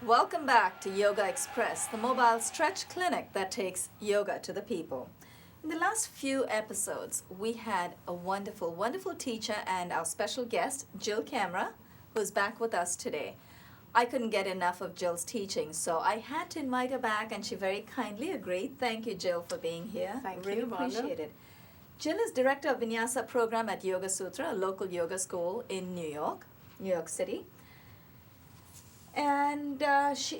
Welcome back to Yogaxpress, the mobile stretch clinic that takes yoga to the people. In the last few episodes, we had a wonderful, wonderful teacher and our special guest, Jill Camera, who's back with us today. I couldn't get enough of Jill's teaching, so I had to invite her back, and she very kindly agreed. Thank you, Jill, for being here. Thank really you, Wanda. appreciate it. Jill is director of Vinyasa program at Yoga Sutra, a local yoga school in New York City. And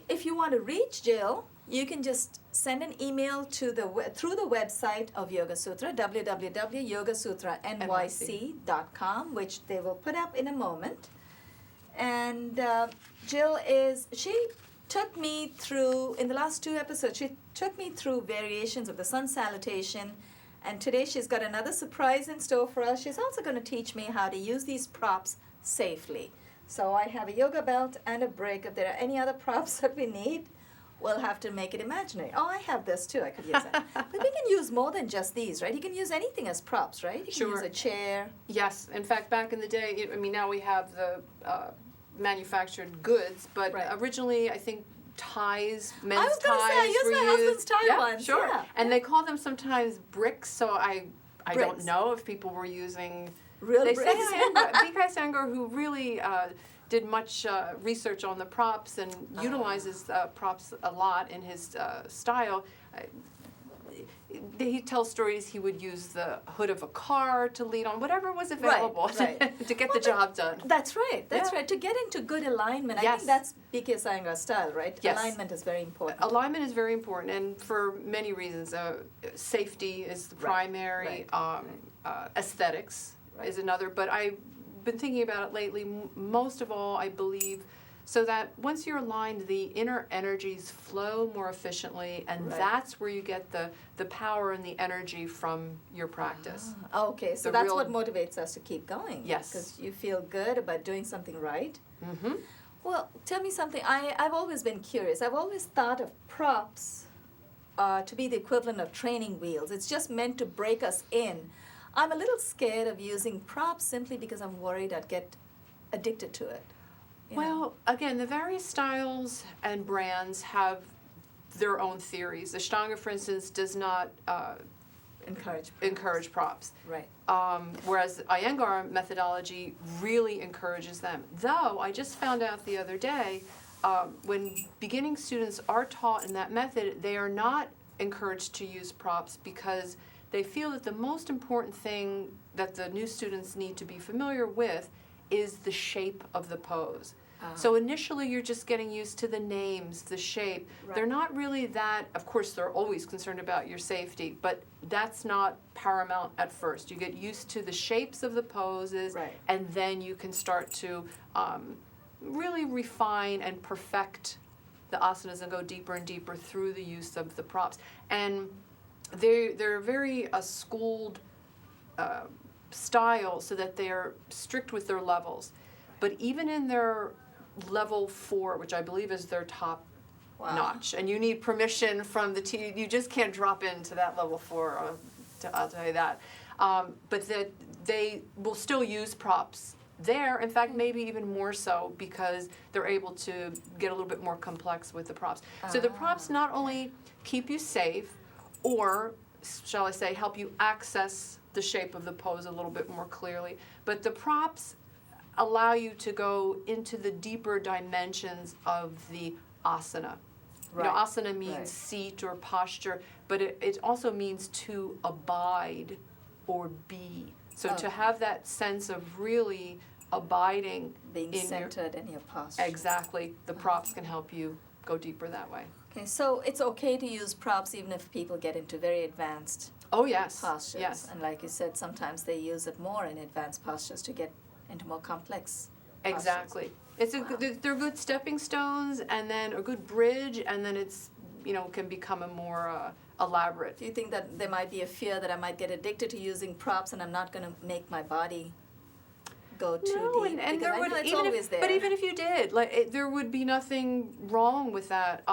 if you want to reach Jill, you can just send an email to through the website of Yoga Sutra, www.yogasutranYC.com, which they will put up in a moment. And Jill she took me through, in the last two episodes, she took me through variations of the sun salutation. And today she's got another surprise in store for us. She's also going to teach me how to use these props safely. So I have a yoga belt and a brick. If there are any other props that we need, we'll have to make it imaginary. Oh, I have this too. I could use that. But we can use more than just these, right? You can use anything as props, right? You can Sure. use a chair. Yes. In fact, back in the day, now we have the manufactured goods, but Right. originally, I think ties, men's I was going to ties say, I used were my used. husband's tie Yeah, once. sure. Yeah. And they call them sometimes bricks, so I don't Bricks. know if people were using Real They bricks. say Bikai Sangar, who really did much research on the props and utilizes props a lot in his style. He tells stories he would use the hood of a car to lead on, whatever was available right. to get the job done. That's right. That's Yeah. right. To get into good alignment, I Yes. think that's BK Iyengar's style, right? Yes. Alignment is very important. Alignment is very important, and for many reasons. Safety is the primary. Aesthetics is another. But I've been thinking about it lately. Most of all, I believe, so that once you're aligned, the inner energies flow more efficiently, and that's where you get the power and the energy from your practice. Okay, so The that's real- what motivates us to keep going. Yes. Because you feel good about doing something right. Mm-hmm. Well, tell me something. I've always been curious. I've always thought of props to be the equivalent of training wheels. It's just meant to break us in. I'm a little scared of using props simply because I'm worried I'd get addicted to it. You know? Well, again, the various styles and brands have their own theories. Ashtanga, for instance, does not encourage props. Right. Whereas Iyengar methodology really encourages them. Though, I just found out the other day, when beginning students are taught in that method, they are not encouraged to use props because they feel that the most important thing that the new students need to be familiar with is the shape of the pose. So initially you're just getting used to the names, the shape. Right. They're not really that, of course they're always concerned about your safety, but that's not paramount at first. You get used to the shapes of the poses, Right. and then you can start to really refine and perfect the asanas and go deeper and deeper through the use of the props. And they're very schooled style, so that they're strict with their levels. But even in their level 4, which I believe is their top notch, and you need permission from the team, you just can't drop into that level 4, I'll tell you that. But that they will still use props there, in fact maybe even more so, because they're able to get a little bit more complex with the props. So the props not only keep you safe, or shall I say help you access the shape of the pose a little bit more clearly, but the props allow you to go into the deeper dimensions of the asana. Right. You know, asana means Right. seat or posture, but it also means to abide or be. So to have that sense of really abiding Being in centered in your posture. Exactly. The props can help you go deeper that way. Okay, so it's okay to use props even if people get into very advanced Oh, yes. postures. Yes. And like you said, sometimes they use it more in advanced postures to get into more complex postures. Exactly. It's they're good stepping stones, and then a good bridge, and then it's, can become a more elaborate. Do you think that there might be a fear that I might get addicted to using props and I'm not going to make my body go too deep? And Because there I would know it's even always there. but even if you did, there would be nothing wrong with that.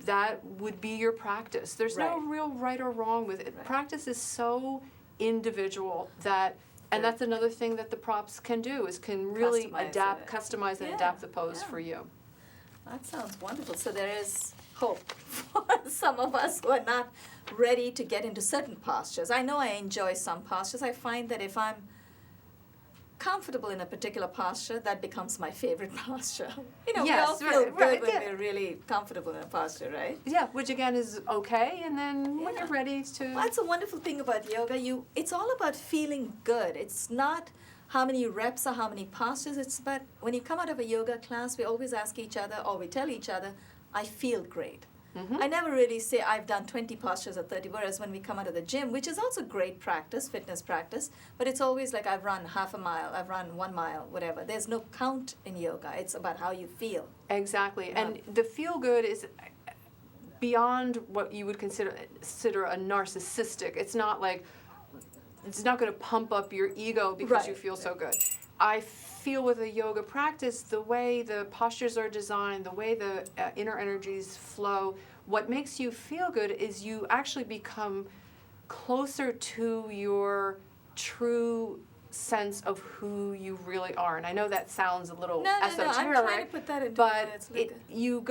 That would be your practice. There's no Right. real right or wrong with it. Right. Practice is so individual that. And that's another thing that the props can do, is can really customize and Yeah, adapt the pose yeah. for you. That sounds wonderful. So there is hope for some of us who are not ready to get into certain postures. I know I enjoy some postures. I find that if I'm comfortable in a particular posture, that becomes my favorite posture. We all Yes, feel right, good right, when yeah. we're really comfortable in a posture, right? Yeah, which again is okay, and then when Yeah. you're ready to. Well, that's a wonderful thing about yoga. It's all about feeling good. It's not how many reps or how many postures. It's about when you come out of a yoga class, we always ask each other, or we tell each other, I feel great. Mhm. I never really say I've done 20 postures or 30, whereas when we come out of the gym, which is also great practice, fitness practice, but it's always like I've run half a mile, I've run 1 mile, whatever. There's no count in yoga. It's about how you feel. Exactly, Yeah. and the feel good is beyond what you would consider a narcissistic. It's not going to pump up your ego because you Right, feel so good. I feel with a yoga practice, the way the postures are designed, the way the inner energies flow, what makes you feel good is you actually become closer to your true sense of who you really are. And I know that sounds a little No, esoteric, I'm trying to put that into but words. Like you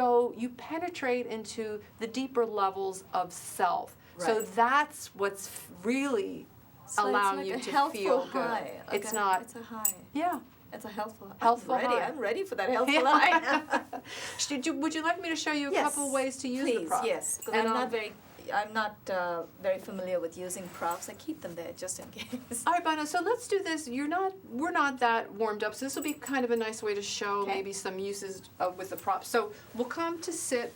penetrate into the deeper levels of self. So Right. that's what's really so allowing it's you like a to healthful feel high. good. It's Okay, not. It's a high. Yeah. It's a healthful. Healthful I'm ready. high. I'm ready for that healthful Yeah. high. Would you like me to show you a couple ways to use the please, prop? yes, because And I'm not very familiar with using props. I keep them there just in case. All right, Bano, so let's do this. We're not that warmed up, so this will be kind of a nice way to show Okay. maybe some uses with the props. So we'll come to sit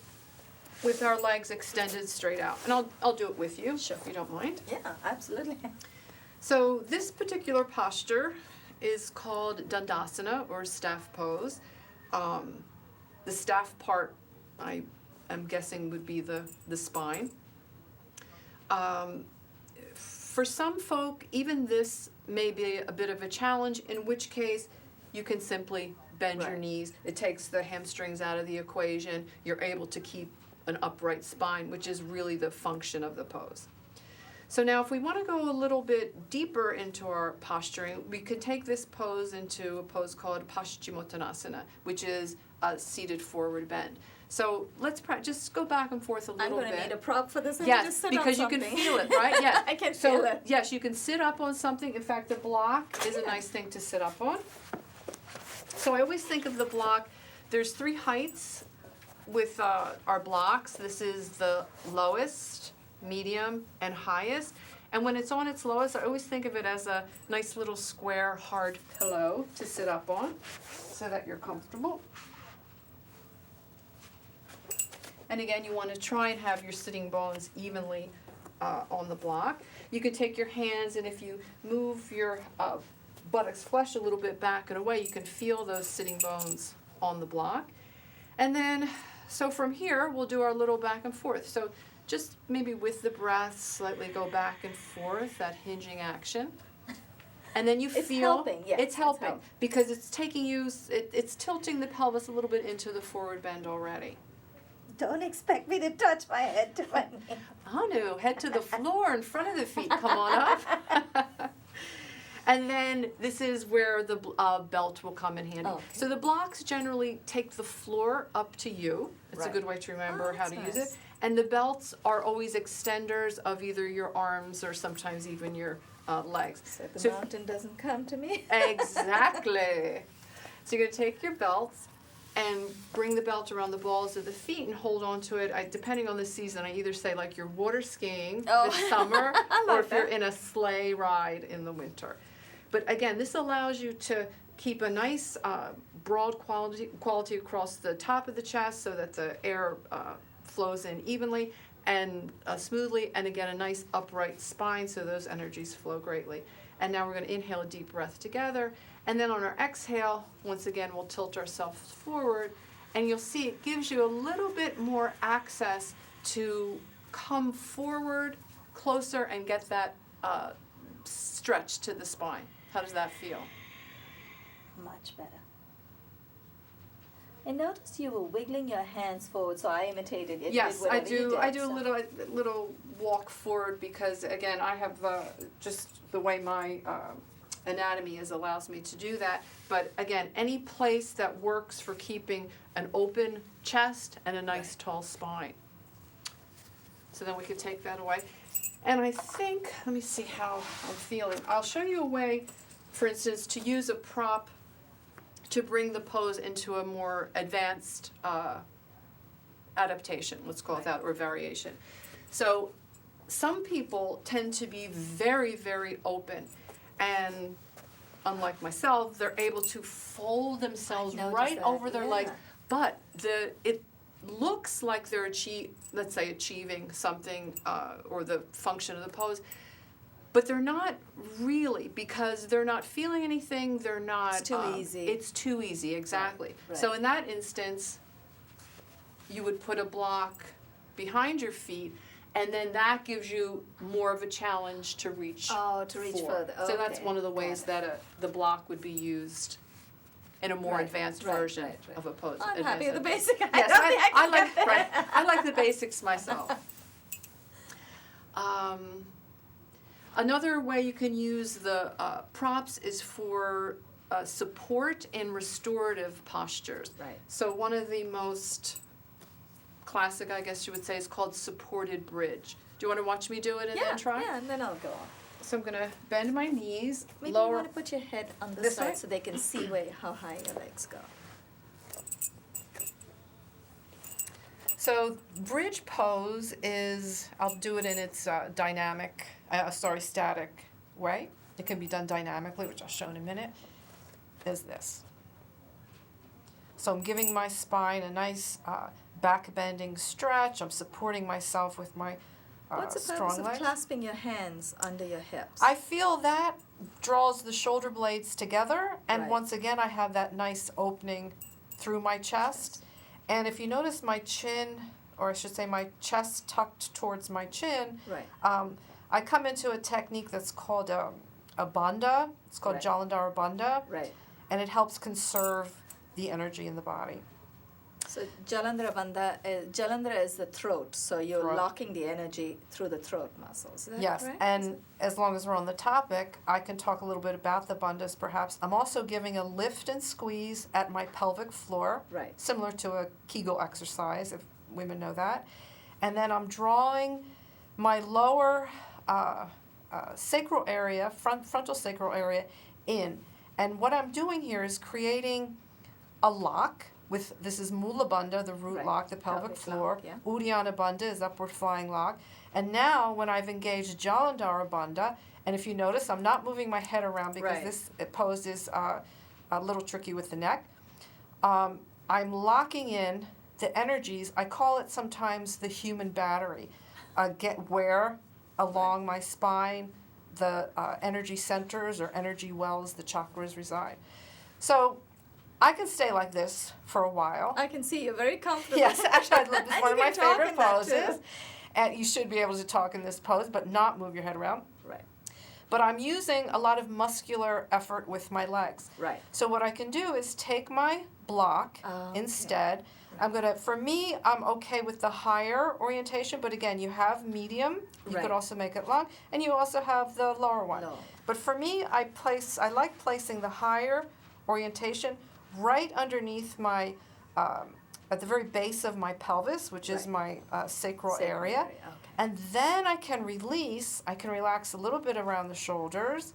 with our legs extended straight out, and I'll do it with you, Sure. if you don't mind. Yeah, absolutely. So this particular posture is called Dandasana, or staff pose. The staff part, I am guessing, would be the spine. For some folk, even this may be a bit of a challenge, in which case you can simply bend your Right. knees. It takes the hamstrings out of the equation. You're able to keep an upright spine, which is really the function of the pose. So now if we want to go a little bit deeper into our posturing, we could take this pose into a pose called Paschimottanasana, which is a seated forward bend. So let's just go back and forth a I'm little going bit. to need a prop for this. Let me Yes, just sit because on you can something. feel it, right? Yes. I can So feel it. yes, you can sit up on something. In fact, the block is a Yeah. nice thing to sit up on. So I always think of the block, there's 3 heights with our blocks. This is the lowest, medium, and highest. And when it's on its lowest, I always think of it as a nice little square hard pillow to sit up on so that you're comfortable. And again, you want to try and have your sitting bones evenly on the block. You can take your hands, and if you move your buttocks flesh a little bit back and away, you can feel those sitting bones on the block. And then, so from here, we'll do our little back and forth. So just maybe with the breath, slightly go back and forth, that hinging action. And then you It's feel helping, yes, it's it's helping help. because it's taking you, it's tilting the pelvis a little bit into the forward bend already. Don't expect me to touch my head to my knee. Oh no, head to the floor in front of the feet, come on up. And then this is where the belt will come in handy. Okay. So the blocks generally take the floor up to you. It's a Right. good way to remember how that's to use nice. it. And the belts are always extenders of either your arms or sometimes even your legs. So the So- mountain doesn't come to me. Exactly. So you're going to take your belts and bring the belt around the balls of the feet and hold on to it. Depending on the season, I either say like you're water skiing Oh. this summer I or like if you're that. in a sleigh ride in the winter. But again, this allows you to keep a nice broad quality across the top of the chest so that the air flows in evenly and smoothly, and again, a nice upright spine so those energies flow greatly. And now we're going to inhale a deep breath together, and then on our exhale, once again, we'll tilt ourselves forward, and you'll see it gives you a little bit more access to come forward closer and get that stretch to the spine. How does that feel? Much better. I noticed you were wiggling your hands forward, so I imitated it. Yes, I Did do. did, I do so. a little walk forward because again, I have just the way my anatomy allows me to do that. But again, any place that works for keeping an open chest and a nice tall spine. So then we could take that away. And I think, let me see how I'm feeling. I'll show you a way, for instance, to use a prop to bring the pose into a more advanced adaptation, let's call it that, or variation. So some people tend to be very, very open, and unlike myself, they're able to fold themselves right over their legs, but it looks like they're achieving something or the function of the pose, but they're not really, because they're not feeling anything. They're not. It's too easy. It's too easy, exactly. Right. So in that instance, you would put a block behind your feet, and then that gives you more of a challenge to reach. Oh, to reach further. Okay. So that's one of the ways that the block would be used in a more advanced version of a pose. I'm happy with the basic. Yes, I like the basics myself. Another way you can use the props is for support in restorative postures. Right. So one of the most classic, I guess you would say, is called supported bridge. Do you want to watch me do it and then try? Yeah, and then I'll go on. So I'm going to bend my knees, Maybe lower. you want to put your head on the This side way? so they can see how high your legs go. So bridge pose is, I'll do it in its static way. It can be done dynamically, which I'll show in a minute, is this. So I'm giving my spine a nice back bending stretch. I'm supporting myself with my What's the strong purpose of legs. clasping your hands under your hips? I feel that draws the shoulder blades together, and Right. once again I have that nice opening through my chest. And if you notice my chin, or I should say my chest tucked towards my chin, Right. I come into a technique that's called a bandha. It's called Right. Jalandhara bandha, Right. and it helps conserve the energy in the body. So Jalandhara is the throat, so you're Throat. locking the energy through the throat muscles. Is that Yes, correct? and as long as we're on the topic, I can talk a little bit about the bandhas perhaps. I'm also giving a lift and squeeze at my pelvic floor, Right. similar to a Kegel exercise, if women know that. And then I'm drawing my lower sacral area, frontal sacral area in. And what I'm doing here is creating a lock with, this is Mula Bandha, the root Right. lock, the pelvic Pelvic floor. lock, yeah. Uddiyana Bandha is upward flying lock. And now when I've engaged Jalandhara Bandha, and if you notice, I'm not moving my head around because Right. this pose is a little tricky with the neck. I'm locking in the energies. I call it sometimes the human battery. Get where along my spine the energy centers or energy wells, the chakras reside. So I can stay like this for a while. I can see you're very comfortable. Yes, actually, it's And one of you my can talk favorite in that too. poses. And you should be able to talk in this pose, but not move your head around. Right. But I'm using a lot of muscular effort with my legs. Right. So what I can do is take my block Okay. instead. I'm gonna, for me, I'm okay with the higher orientation, but again, you have medium, you Right. could also make it long, and you also have the lower one. Low. But for me, I like placing the higher orientation right underneath my, at the very base of my pelvis, which is my sacral area. Okay. And then I can relax a little bit around the shoulders,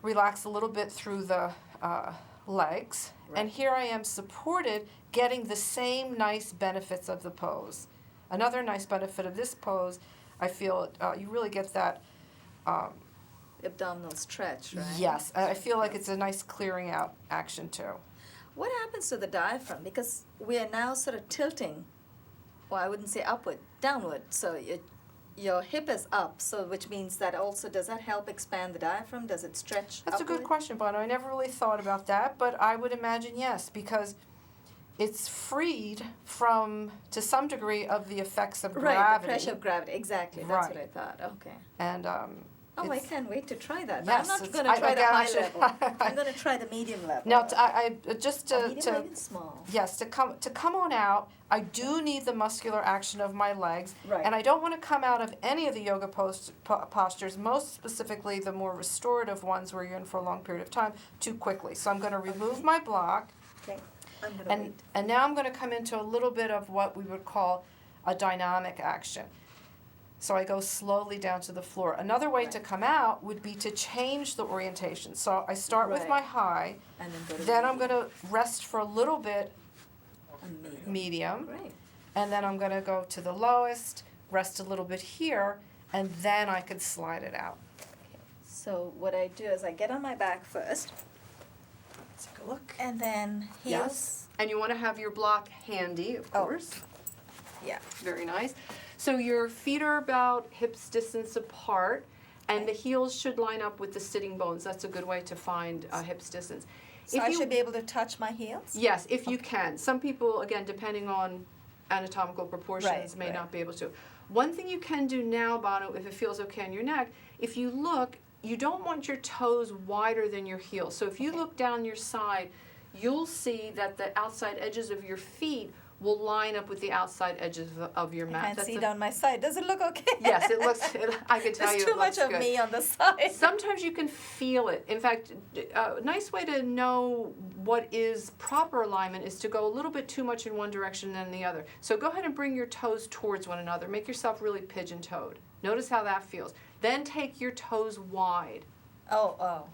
relax a little bit through the legs, and here I am supported, getting the same nice benefits of the pose. Another nice benefit of this pose, I feel you really get that. Abdominal stretch, right? Yes, I feel like it's a nice clearing out action too. what happens to the diaphragm? Because we are now sort of tilting, well, I wouldn't say upward, downward. So your hip is up, so which means that also, does that help expand the diaphragm? Does it stretch That's upward? a good question, Bono. I never really thought about that, but I would imagine yes, because it's freed from, to some degree, of the effects of Right, gravity. the pressure of gravity, exactly. That's what I Right. thought. Okay. And Oh, I it's- can't wait to try that. Yes, I'm not it's- going to try the again, I high should- level. I'm going to try the medium level. Now, I just Or medium or to even small. yes, to come on out, I do need the muscular action of my legs, Right. and I don't want to come out of any of the yoga postures, most specifically the more restorative ones where you're in for a long period of time, too quickly. So I'm going to remove my block, Okay. I'm going to wait. and now I'm going to come into a little bit of what we would call a dynamic action. So I go slowly down to the floor. Another way to come out would be to change the orientation. So I start with Right. my high, And then go to then I'm medium. going to rest for a little bit, And medium. medium, Great. and then I'm going to go to the lowest, rest a little bit here, and then I could slide it out. So what I do is I get on my back first, Let's take a look. and then heels. Yes. And you want to have your block handy, of Oh. course. Yeah. Very nice. So your feet are about hips distance apart, and the heels should line up with the sitting bones. That's a good way to find hips distance. So I should be able to touch my heels? Yes, if you can. Some people, again, depending on anatomical proportions, Right, may right. not be able to. One thing you can do now, Bono, if it feels okay on your neck, if you look, you don't want your toes wider than your heels. So if you look down your side, you'll see that the outside edges of your feet will line up with the outside edges of your mat. I can't That's see a- down my side. Does it look okay? Yes, it looks. I can tell There's you too it much looks of good. me on the side. Sometimes you can feel it. In fact, a nice way to know what is proper alignment is to go a little bit too much in one direction than the other. So go ahead and bring your toes towards one another. Make yourself really pigeon-toed. Notice how that feels. Then take your toes wide. Oh.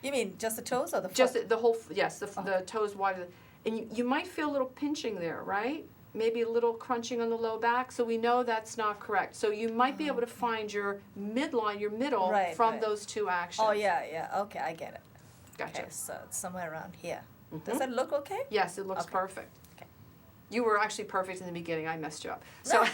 You mean just the toes or the foot? Just the whole, yes, the toes wide. And you might feel a little pinching there, right? Maybe a little crunching on the low back, so we know that's not correct. So you might be able to find your midline, your middle, Right, from right. those two actions. Oh, yeah. Okay, I get it. Gotcha. Okay, so it's somewhere around here. Mhm. Does that look okay? Yes, it looks Okay. perfect. Okay. You were actually perfect in the beginning. I messed you up. So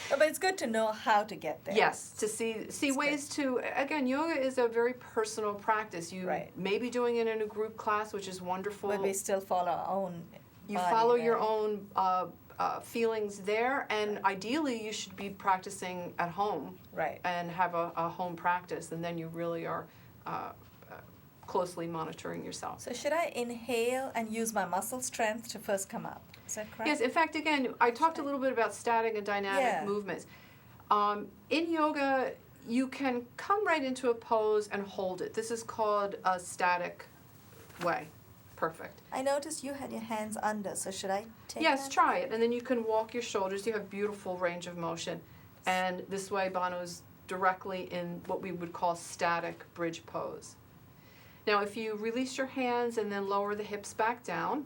No, but it's good to know how to get there. yes, to see ways to, again, yoga is a very personal practice. You Right. may be doing it in a group class, which is wonderful. But we still follow our own You body, follow your right? own feelings there, and ideally you should be practicing at home Right. and have a home practice, and then you really are closely monitoring yourself. So should I inhale and use my muscle strength to first come up? Is that correct? Yes, in fact, again, I talked a little bit about static and dynamic Yeah. movements. In yoga, you can come right into a pose and hold it. This is called a static way. Perfect. I noticed you had your hands under, so should I take Yes, that? try it. And then you can walk your shoulders. You have beautiful range of motion. And this way, Bono's directly in what we would call static bridge pose. Now, if you release your hands and then lower the hips back down,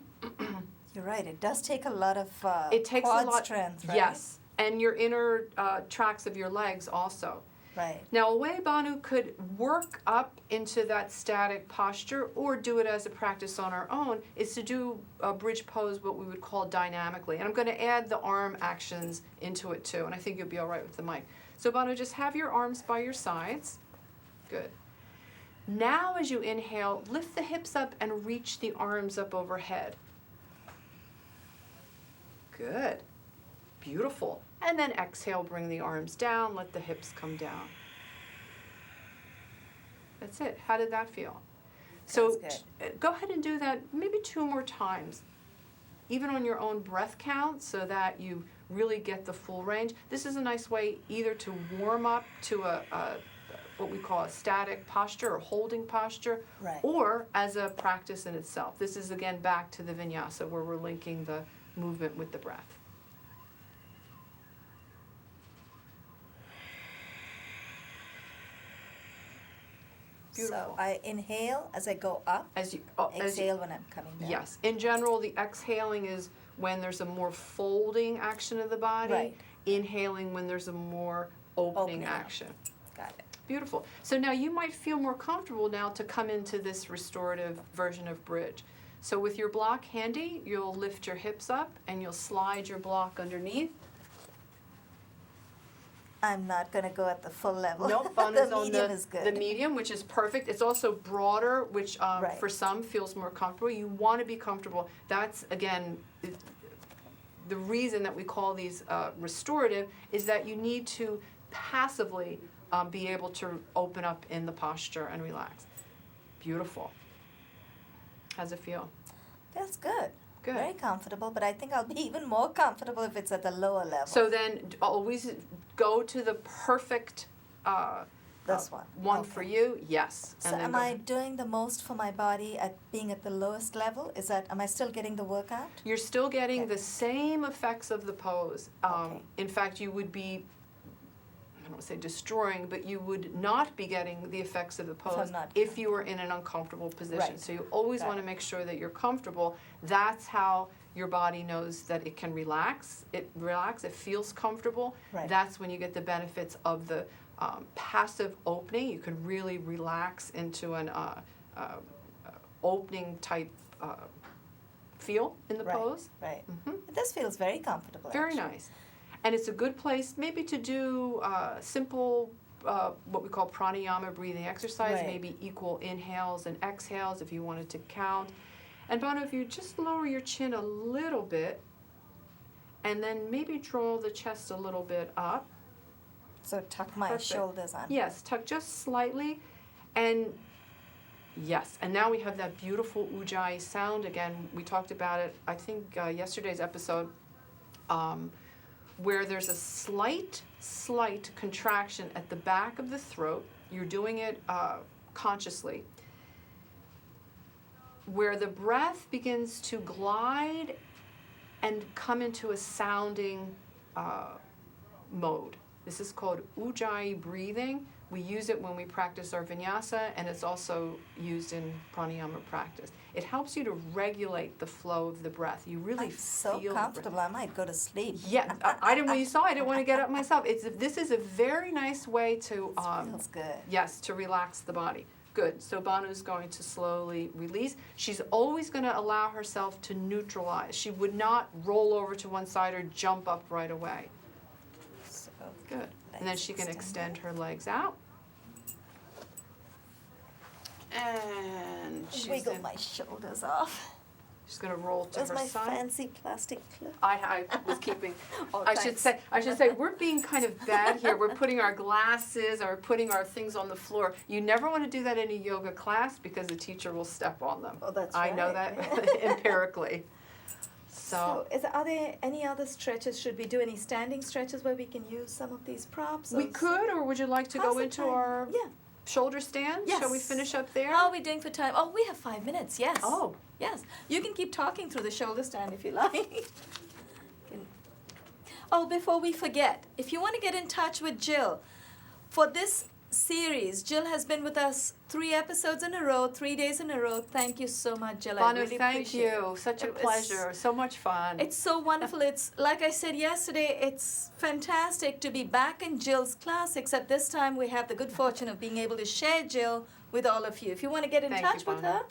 You're right. It does take a lot of it takes quad a lot. strength, right? Yes, and your inner tracks of your legs also. Right. Now, a way Banu could work up into that static posture or do it as a practice on our own is to do a bridge pose, what we would call dynamically. And I'm going to add the arm actions into it too, and I think you'll be all right with the mic. So Banu, just have your arms by your sides. Good. Now as you inhale, lift the hips up and reach the arms up overhead. Good. Beautiful. And then exhale, bring the arms down, let the hips come down. That's it. How did that feel? So That's go ahead and do that maybe 2 more times, even on your own breath count, so that you really get the full range. This is a nice way either to warm up to a what we call a static posture or holding posture, Right. or as a practice in itself. This is again back to the vinyasa where we're linking the movement with the breath. Beautiful. So I inhale as I go up, As you exhale when I'm coming down. yes, in general, the exhaling is when there's a more folding action of the body. Right. Inhaling when there's a more opening Opening up. action. Got it. Beautiful. So now you might feel more comfortable now to come into this restorative version of bridge. So with your block handy, you'll lift your hips up and you'll slide your block underneath. I'm not going to go at the full level. Nope, The on medium is good. the medium, which is perfect. It's also broader, which Right. for some feels more comfortable. You want to be comfortable. That's, again, the reason that we call these restorative is that you need to passively be able to open up in the posture and relax. Beautiful. How's it feel? Feels good. Good. Very comfortable, but I think I'll be even more comfortable if it's at the lower level. So then always go to the perfect This one. one Okay. for you. Yes. So And then am go I ahead. doing the most for my body at being at the lowest level? Am I still getting the workout? You're still getting Okay. the same effects of the pose. Okay. In fact, you would be, I don't want to say destroying, but you would not be getting the effects of the pose not if you were in an uncomfortable position. Right. So you always Got want to it. make sure that you're comfortable. That's how your body knows that it can relax. It feels comfortable. Right. That's when you get the benefits of the passive opening. You can really relax into an opening type feel in the Right. pose. Right. Mhm. This feels very comfortable. Very actually. nice. And it's a good place maybe to do simple, what we call pranayama breathing exercise, Right. maybe equal inhales and exhales if you wanted to count. And Bono, if you just lower your chin a little bit, and then maybe draw the chest a little bit up. So tuck my Perfect. shoulders on. Yes, tuck just slightly. And yes, and now we have that beautiful ujjayi sound again. We talked about it, I think, yesterday's episode, where there's a slight contraction at the back of the throat. You're doing it consciously, where the breath begins to glide and come into a sounding mode. This is called ujjayi breathing. We use it when we practice our vinyasa, and it's also used in pranayama practice. It helps you to regulate the flow of the breath. You really I'm so feel comfortable. I might go to sleep. Yeah, I didn't. When you saw, I didn't want to get up myself. This is a very nice way to Feels good. yes, to relax the body. Good. So Banu's going to slowly release. She's always going to allow herself to neutralize. She would not roll over to one side or jump up right away. So Good. And then she can extend her legs out. And she's Wiggle my shoulders off. she's going to roll to Where's her my side. fancy plastic clip? I was keeping. Oh, I should thanks. say we're being kind of bad here. We're putting our glasses or putting our things on the floor. You never want to do that in a yoga class because the teacher will step on them. Oh, that's I know right. that empirically. So Are there any other stretches? Should we do any standing stretches where we can use some of these props? we could, or would you like to How's go the into time? our Yeah. shoulder stand? Shall we Yes. finish up there? How are we doing for time? Oh, we have 5 minutes. Yes. Oh. Yes. You can keep talking through the shoulder stand if you like. Oh, before we forget, if you want to get in touch with Jill, for this series, Jill has been with us 3 episodes in a row, 3 days in a row. Thank you so much, Jill. I Banu, really thank appreciate you. it. Such a It was- pleasure. So much fun. It's so wonderful. It's like I said yesterday, it's fantastic to be back in Jill's class, except this time we have the good fortune of being able to share Jill with all of you. If you want to get in Thank touch you, with Banu. her,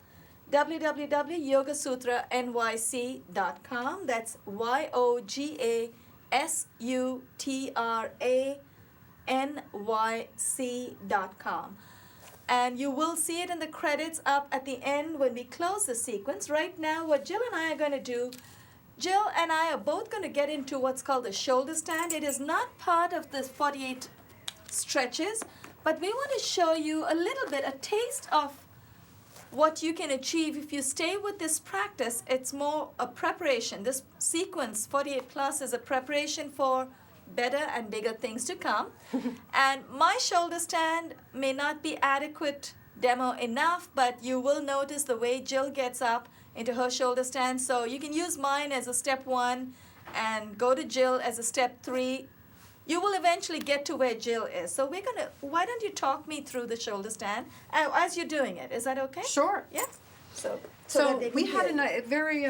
www.yogasutranYC.com. That's YOGASUTRANYC.com. And you will see it in the credits up at the end when we close the sequence. Right now, what Jill and I are going to do, Jill and I are both going to get into what's called the shoulder stand. It is not part of the 48 stretches, but we want to show you a little bit, a taste of what you can achieve if you stay with this practice. It's more a preparation. This sequence, 48 plus, is a preparation for better and bigger things to come. And my shoulder stand may not be adequate demo enough, but you will notice the way Jill gets up into her shoulder stand. So you can use mine as a step 1 and go to Jill as a step 3. You will eventually get to where Jill is. So we're gonna, why don't you talk me through the shoulder stand as you're doing it? Is that okay? Sure. Yes? So So that they we can had hear a very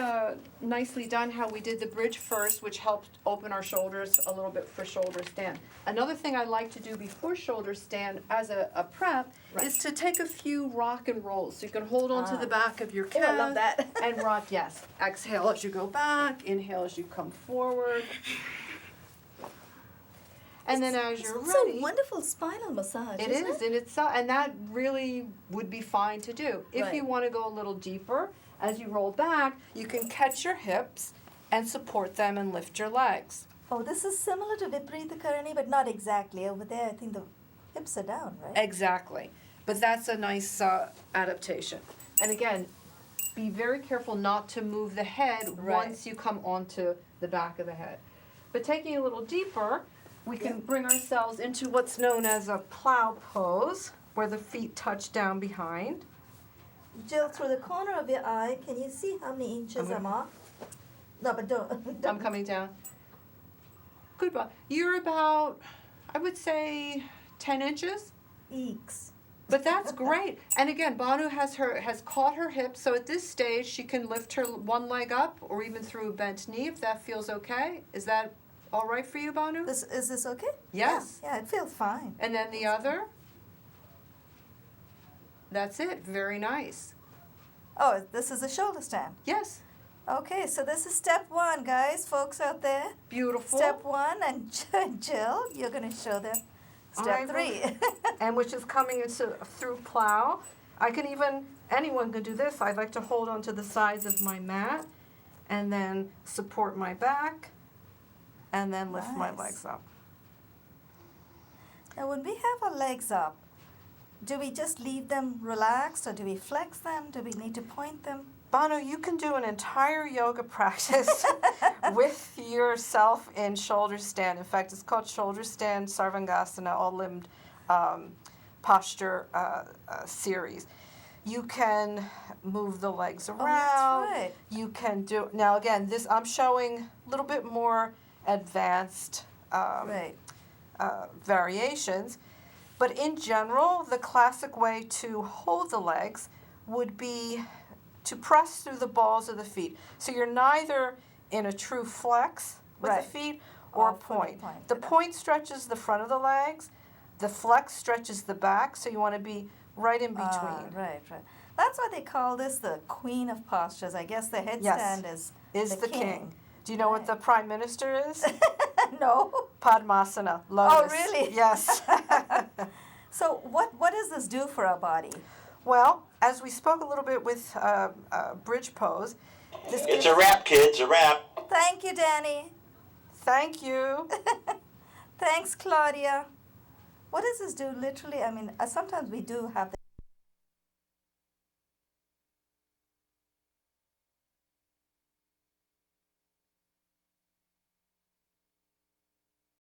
nicely done how we did the bridge first, which helped open our shoulders a little bit for shoulder stand. Another thing I like to do before shoulder stand as a prep is to take a few rock and rolls. So you can hold on to the back of your Oh, calf I love that. and rock, yes. Exhale as you go back, inhale as you come forward. And then as you're It's ready. a wonderful spinal massage. It isn't is, and it's and that really would be fine to do. If Right. you want to go a little deeper, as you roll back, you can catch your hips and support them and lift your legs. Oh, this is similar to Viparita Karani, but not exactly. Over there, I think the hips are down, right? Exactly, but that's a nice adaptation. And again, be very careful not to move the head Right. once you come onto the back of the head. But taking a little deeper, we can bring ourselves into what's known as a plow pose, where the feet touch down behind. Jill, through the corner of your eye, can you see how many inches I'm off? No, but don't. I'm coming down. Good. You're about, I would say, 10 inches. Eeks. But that's great. And again, Banu has caught her hip, so at this stage she can lift her one leg up or even through a bent knee if that feels okay. Is that all right for you, Banu? Is this okay? Yes. Yeah, it feels fine. And then the other. That's it. Very nice. Oh, this is a shoulder stand. Yes. Okay, so this is step one, guys, folks out there. Beautiful. Step one, and Jill, you're going to show them step three. And which is coming into through plow. Anyone can do this. I like to hold onto the sides of my mat and then support my back and then lift my Nice. legs up. Now, when we have our legs up, do we just leave them relaxed or do we flex them? Do we need to point them? Banu, you can do an entire yoga practice with yourself in shoulder stand. In fact, it's called shoulder stand sarvangasana, all-limbed posture series. You can move the legs around. Oh, that's right. You can do, now again, this I'm showing a little bit more advanced Right. variations. But in general, the classic way to hold the legs would be to press through the balls of the feet. So you're neither in a true flex with Right. the feet or Or fully point. pointed The up. point stretches the front of the legs, the flex stretches the back, so you want to be right in between. Right. That's why they call this the queen of postures. I guess the headstand Is the king. Do you know what the prime minister is? No. Padmasana, lotus. really? Yes. So what does this do for our body? Well, as we spoke a little bit with bridge pose, this It's a wrap, kids, a wrap. Thank you, Danny. Thank you. Thanks, Claudia. What does this do literally? I mean, sometimes we do have